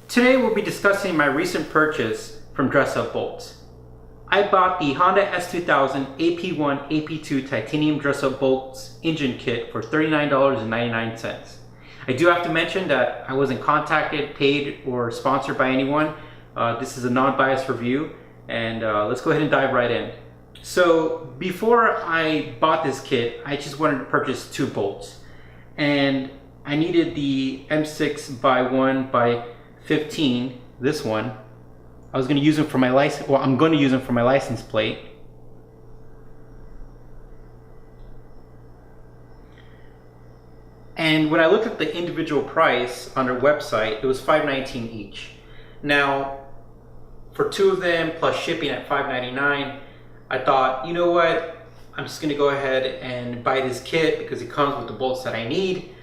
Today we'll be discussing my recent purchase from Dressupbolts. I bought the Honda S2000 AP1 AP2 titanium Dressupbolts engine kit for $39.99. I do have to mention that I wasn't contacted, paid, or sponsored by anyone. This is a non-biased review, and let's go ahead and dive right in. So before I bought this kit, I just wanted to purchase two bolts, and I needed the M6 by 1 by 15, this one. I was going to use them for my license, well, I'm going to use them for my license plate. And when I looked at the individual price on their website, it was $5.19 each. Now, for two of them plus shipping at $5.99, I thought, you know what? I'm just going to go ahead and buy this kit because it comes with the bolts that I need.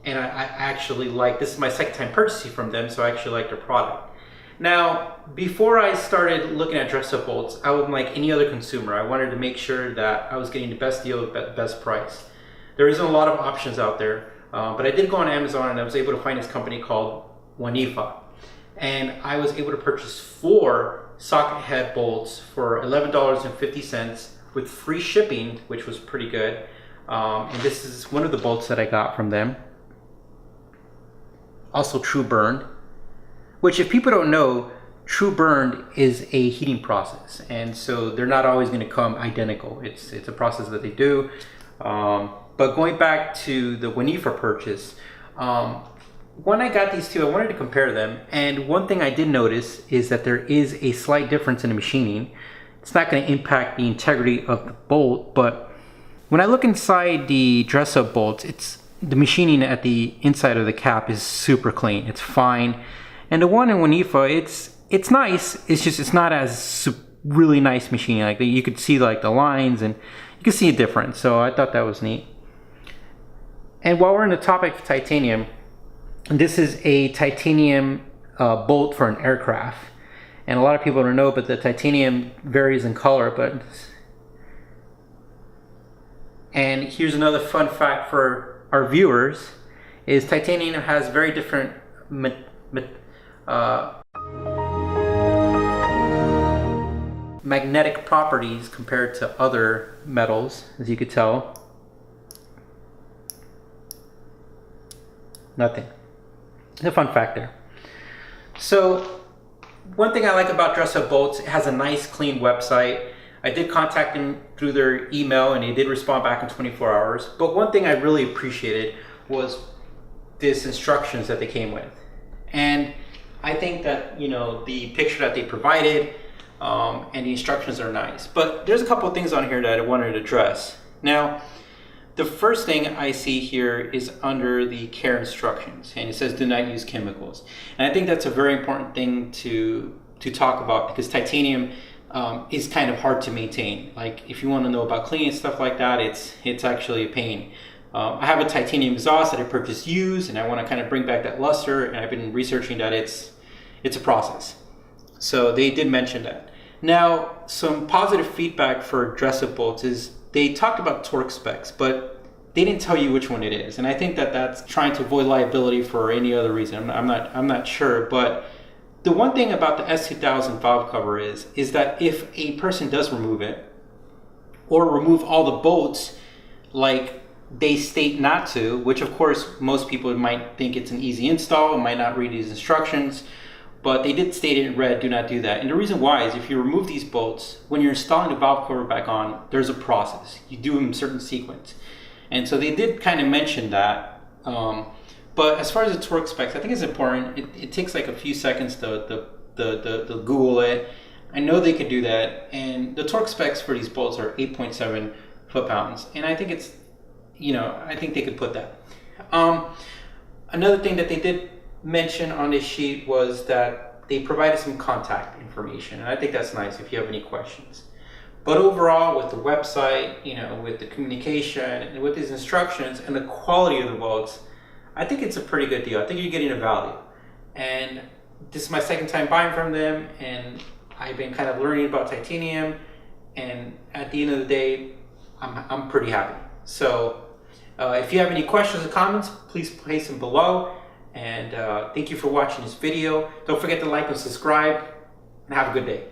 And I actually like, this is my second time purchasing from them, so I actually like their product. Now, before I started looking at Dressupbolts, I was like any other consumer. I wanted to make sure that I was getting the best deal at the best price. There isn't a lot of options out there, but I did go on Amazon and I was able to find this company called Wanyifa. And I was able to purchase 4 socket head bolts for $11.50 with free shipping, which was pretty good. And this is one of the bolts that I got from them. Also true burned, which if people don't know, true burned is a heating process, and so they're not always going to come identical. It's a process that they do. But going back to the Wanyifa purchase, when I got these two, I wanted to compare them, and one thing I did notice is that there is a slight difference in the machining. It's not going to impact the integrity of the bolt, but when I look inside the Dressupbolts, the machining at the inside of the cap is super clean. It's fine. And the one in Wanyifa, it's nice. It's just, it's not as really nice machining. Like you could see like the lines and you can see a difference. So I thought that was neat. And while we're in the topic of titanium, this is a titanium bolt for an aircraft. And a lot of people don't know, but the titanium varies in color. And here's another fun fact for our viewers, is titanium has very different magnetic properties compared to other metals, as you could tell. Nothing. A fun fact there. So one thing I like about Dressupbolts, it has a nice clean website. I did contact them through their email and they did respond back in 24 hours. But one thing I really appreciated was this instructions that they came with. And I think that, you know, the picture that they provided and the instructions are nice. But there's a couple of things on here that I wanted to address. Now, the first thing I see here is under the care instructions, and it says do not use chemicals. And I think that's a very important thing to talk about, because titanium is kind of hard to maintain. Like if you want to know about cleaning stuff like that, it's actually a pain. I have a titanium exhaust that I purchased used, and I want to kind of bring back that luster, and I've been researching that it's a process. So they did mention that. Now, some positive feedback for Dressupbolts is they talked about torque specs, but they didn't tell you which one it is, and I think that that's trying to avoid liability for any other reason. I'm not sure, but the one thing about the S2000 valve cover is that if a person does remove it, or remove all the bolts like they state not to, which of course most people might think it's an easy install and might not read these instructions, but they did state it in red, do not do that. And the reason why is if you remove these bolts, when you're installing the valve cover back on, there's a process. You do them in a certain sequence. And so they did kind of mention that. But as far as the torque specs, I think it's important. It takes like a few seconds to Google it. I know they could do that. And the torque specs for these bolts are 8.7 foot-pounds. And I think it's, you know, I think they could put that. Another thing that they did mention on this sheet was that they provided some contact information. And I think that's nice if you have any questions. But overall, with the website, you know, with the communication, and with these instructions and the quality of the bolts, I think it's a pretty good deal. I think you're getting a value. And this is my second time buying from them, and I've been kind of learning about titanium, and at the end of the day, I'm pretty happy. So if you have any questions or comments, please place them below. And thank you for watching this video. Don't forget to like and subscribe, and have a good day.